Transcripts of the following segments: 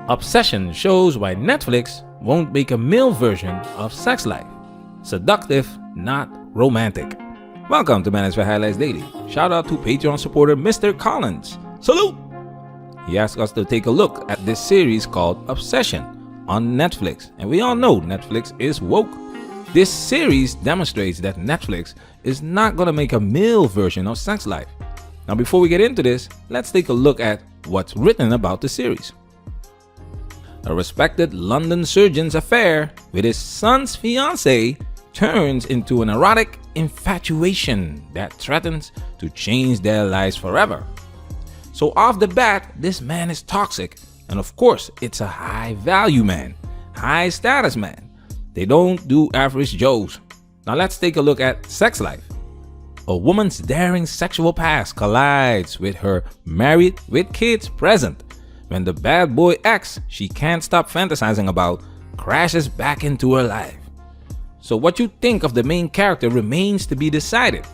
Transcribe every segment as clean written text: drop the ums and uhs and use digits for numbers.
Obsession shows why Netflix won't make a male version of Sex Life. Seductive, not romantic. Welcome to Manage for Highlights Daily. Shout out to Patreon supporter Mr. Collins. Salute! He asked us to take a look at this series called Obsession on Netflix. And we all know Netflix is woke. This series demonstrates that Netflix is not going to make a male version of Sex Life. Now before we get into this, let's take a look at what's written about the series. A respected London surgeon's affair with his son's fiancée turns into an erotic infatuation that threatens to change their lives forever. So off the bat, this man is toxic, and of course it's a high value man, high status man. They don't do average Joes. Now let's take a look at Sex Life. A woman's daring sexual past collides with her married with kids present when the bad boy ex she can't stop fantasizing about crashes back into her life. So what you think of the main character remains to be decided.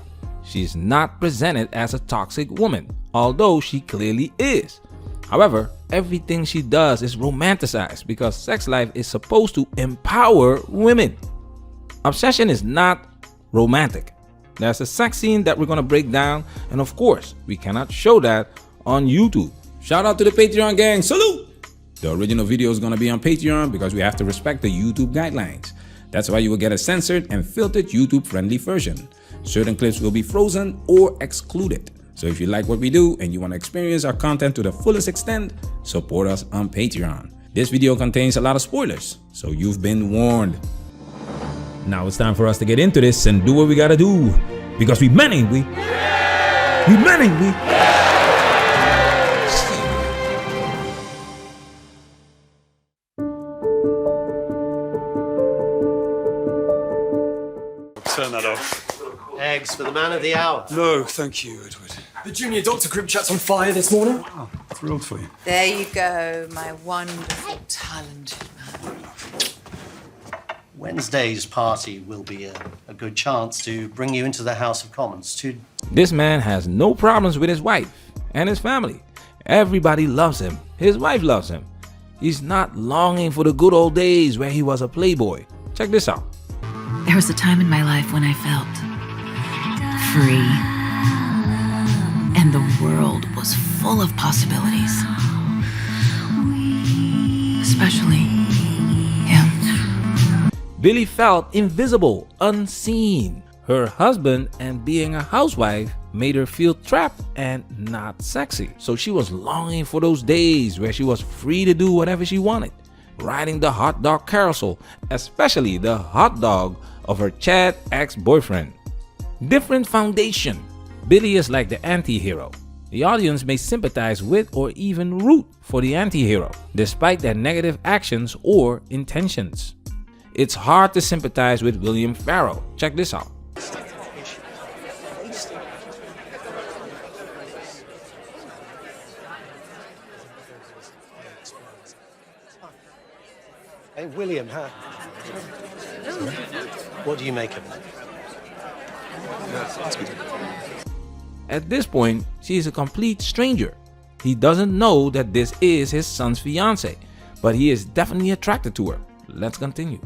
She's not presented as a toxic woman, although she clearly is. However, everything she does is romanticized because Sex Life is supposed to empower women. Obsession is not romantic. There's a sex scene that we're going to break down, and of course, we cannot show that on YouTube. Shout out to the Patreon gang, salute! The original video is going to be on Patreon because we have to respect the YouTube guidelines. That's why you will get a censored and filtered YouTube-friendly version. Certain clips will be frozen or excluded. So if you like what we do and you want to experience our content to the fullest extent, support us on Patreon. This video contains a lot of spoilers, so you've been warned. Now it's time for us to get into this and do what we gotta do. Because we men, ain't we? We men, ain't we? Turn that off. Eggs for the man of the hour. No, thank you, Edward. The junior doctor group chat's on fire this morning. Oh, thrilled for you. There you go, my wonderful, talented man. Wednesday's party will be a good chance to bring you into the House of Commons to... This man has no problems with his wife and his family. Everybody loves him. His wife loves him. He's not longing for the good old days where he was a playboy. Check this out. There was a time in my life when I felt free, and the world was full of possibilities, especially him. Billy felt invisible, unseen. Her husband and being a housewife made her feel trapped and not sexy. So she was longing for those days where she was free to do whatever she wanted, riding the hot dog carousel, especially the hot dog of her Chad ex-boyfriend. Different foundation. Billy is like the anti-hero. The audience may sympathize with or even root for the anti-hero, despite their negative actions or intentions. It's hard to sympathize with William Farrell. Check this out. Hey, William, huh? What do you make of it? At this point, she is a complete stranger. He doesn't know that this is his son's fiancée, but he is definitely attracted to her. Let's continue.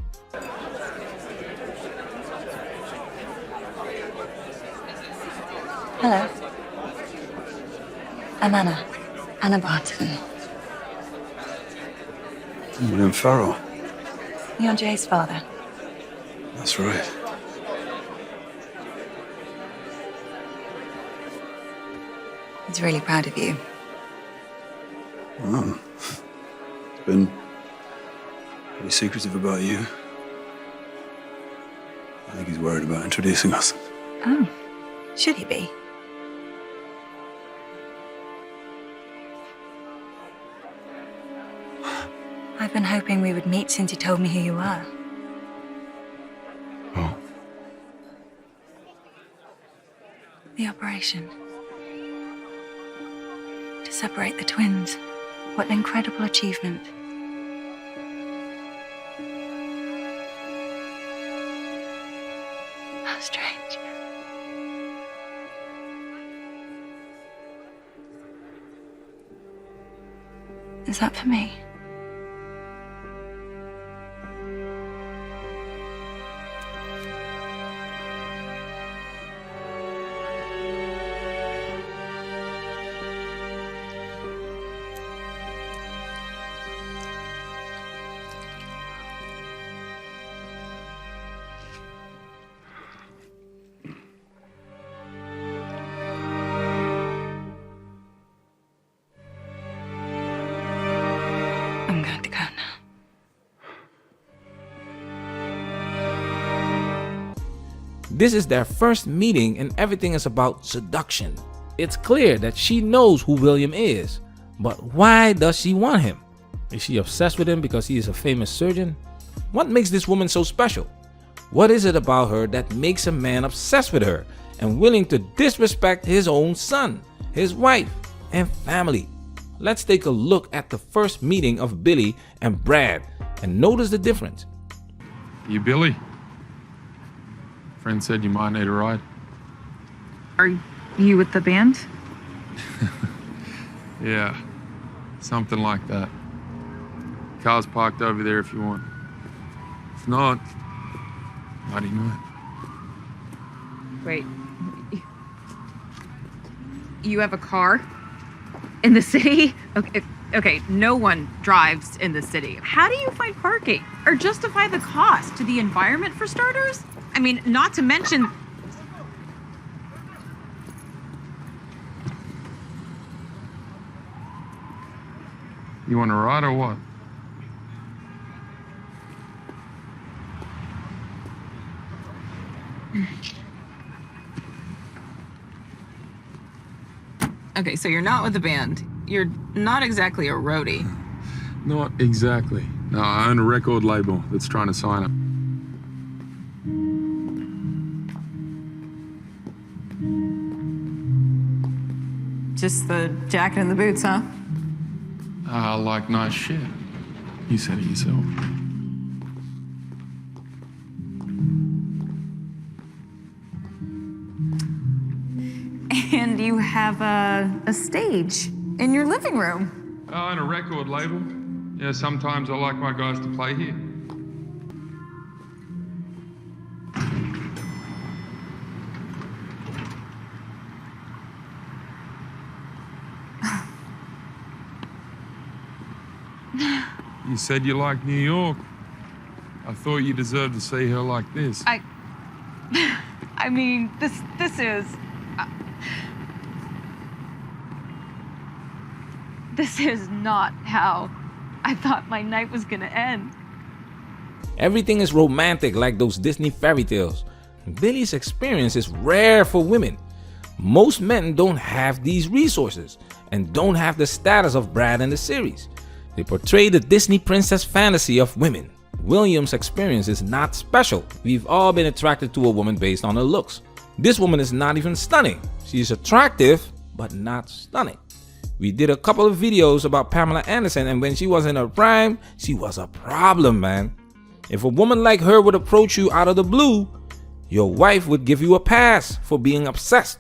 Hello. I'm Anna. Anna Barton. William Farrell. You're Jay's father. That's right. He's really proud of you. Well, he's been pretty secretive about you. I think he's worried about introducing us. Oh, should he be? I've been hoping we would meet since you told me who you were. Oh. The operation. To separate the twins. What an incredible achievement. How strange. Is that for me? I'm going to go now. This is their first meeting and everything is about seduction. It's clear that she knows who William is, but why does she want him? Is she obsessed with him because he is a famous surgeon? What makes this woman so special? What is it about her that makes a man obsessed with her and willing to disrespect his own son, his wife, and family? Let's take a look at the first meeting of Billy and Brad and notice the difference. You Billy? Friend said you might need a ride. Are you with the band? Yeah, something like that. Car's parked over there if you want. If not, mighty not. Wait. You have a car? In the city? Okay, no one drives in the city. How do you find parking? Or justify the cost to the environment for starters? I mean, not to mention... You want a ride or what? Okay, so you're not with the band. You're not exactly a roadie. Not exactly. No, I own a record label that's trying to sign up. Just the jacket and the boots, huh? I like nice shit. You said it yourself. And you have a stage in your living room. I own a record label. Yeah, sometimes I like my guys to play here. You said you liked New York. I thought you deserved to see her like this. I mean, this is... This is not how I thought my night was gonna end. Everything is romantic like those Disney fairy tales. Billy's experience is rare for women. Most men don't have these resources and don't have the status of Brad in the series. They portray the Disney princess fantasy of women. William's experience is not special. We've all been attracted to a woman based on her looks. This woman is not even stunning. She's attractive, but not stunning. We did a couple of videos about Pamela Anderson, and when she was in her prime, she was a problem, man. If a woman like her would approach you out of the blue, your wife would give you a pass for being obsessed.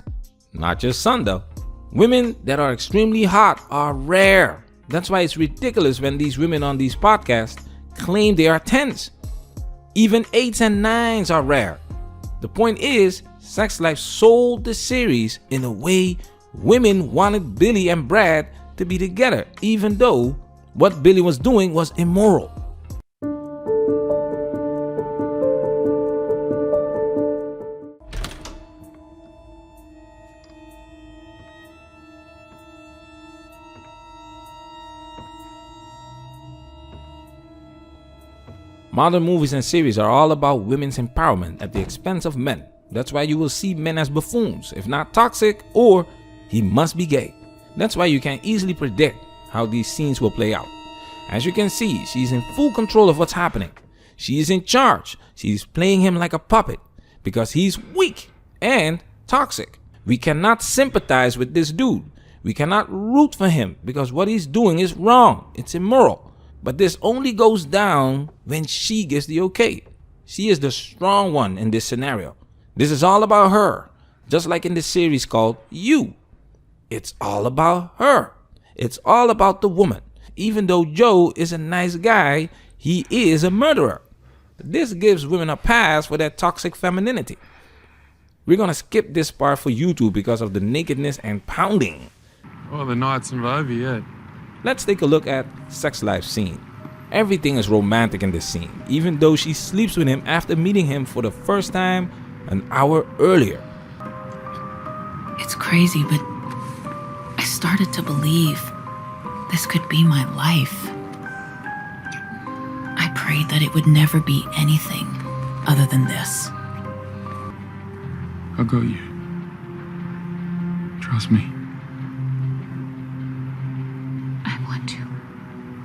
Not your son, though. Women that are extremely hot are rare. That's why it's ridiculous when these women on these podcasts claim they are 10s. Even 8s and 9s are rare. The point is, Sex Life sold the series in a way women wanted Billy and Brad to be together, even though what Billy was doing was immoral. Modern movies and series are all about women's empowerment at the expense of men. That's why you will see men as buffoons, if not toxic, or he must be gay. That's why you can easily predict how these scenes will play out. As you can see, she's in full control of what's happening. She is in charge. She's playing him like a puppet because he's weak and toxic. We cannot sympathize with this dude. We cannot root for him because what he's doing is wrong. It's immoral. But this only goes down when she gives the okay. She is the strong one in this scenario. This is all about her. Just like in the series called You. It's all about her. It's all about the woman. Even though Joe is a nice guy, he is a murderer. This gives women a pass for their toxic femininity. We're gonna skip this part for YouTube because of the nakedness and pounding. Well, the night's not over yet. Let's take a look at Sex Life scene. Everything is romantic in this scene, even though she sleeps with him after meeting him for the first time an hour earlier. It's crazy, but I started to believe this could be my life. prayed that it would never be anything other than this. I'll go you. Trust me. I want to.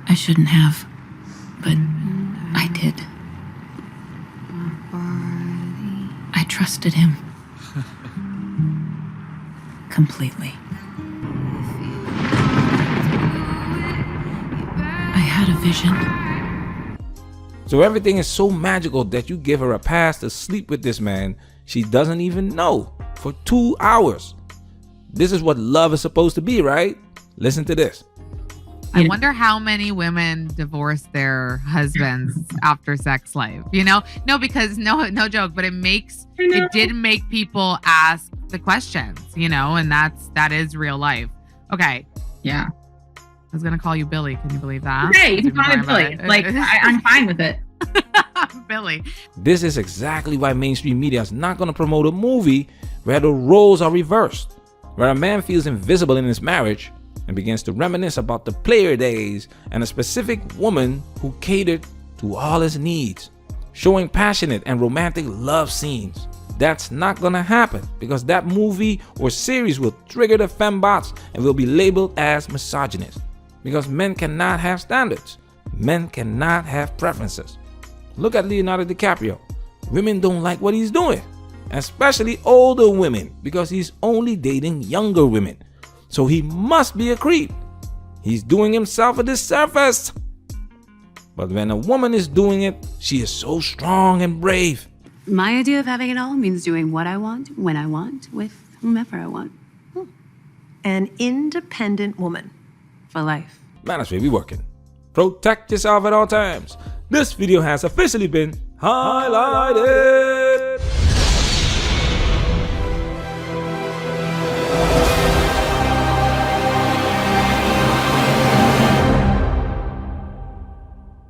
I shouldn't have, but I did. I trusted him. Completely. I had a vision. So everything is so magical that you give her a pass to sleep with this man she doesn't even know for 2 hours. This is what love is supposed to be, right? Listen to this. I wonder how many women divorce their husbands after sex life. You know, no, because no joke, but it did make people ask the questions, you know, and that is real life. Okay. Yeah. I was going to call you Billy. Can you believe that? Hey, you can call me Billy. Like, I'm fine with it. Billy. This is exactly why mainstream media is not going to promote a movie where the roles are reversed, where a man feels invisible in his marriage and begins to reminisce about the player days and a specific woman who catered to all his needs, showing passionate and romantic love scenes. That's not gonna happen because that movie or series will trigger the fembots and will be labeled as misogynist. Because men cannot have standards. Men cannot have preferences. Look at Leonardo DiCaprio. Women don't like what he's doing, especially older women, because he's only dating younger women. So he must be a creep. He's doing himself a disservice. But when a woman is doing it, she is so strong and brave. My idea of having it all means doing what I want, when I want, with whomever I want. An independent woman. For life. Man, that's where we working. Protect yourself at all times. This video has officially been highlighted.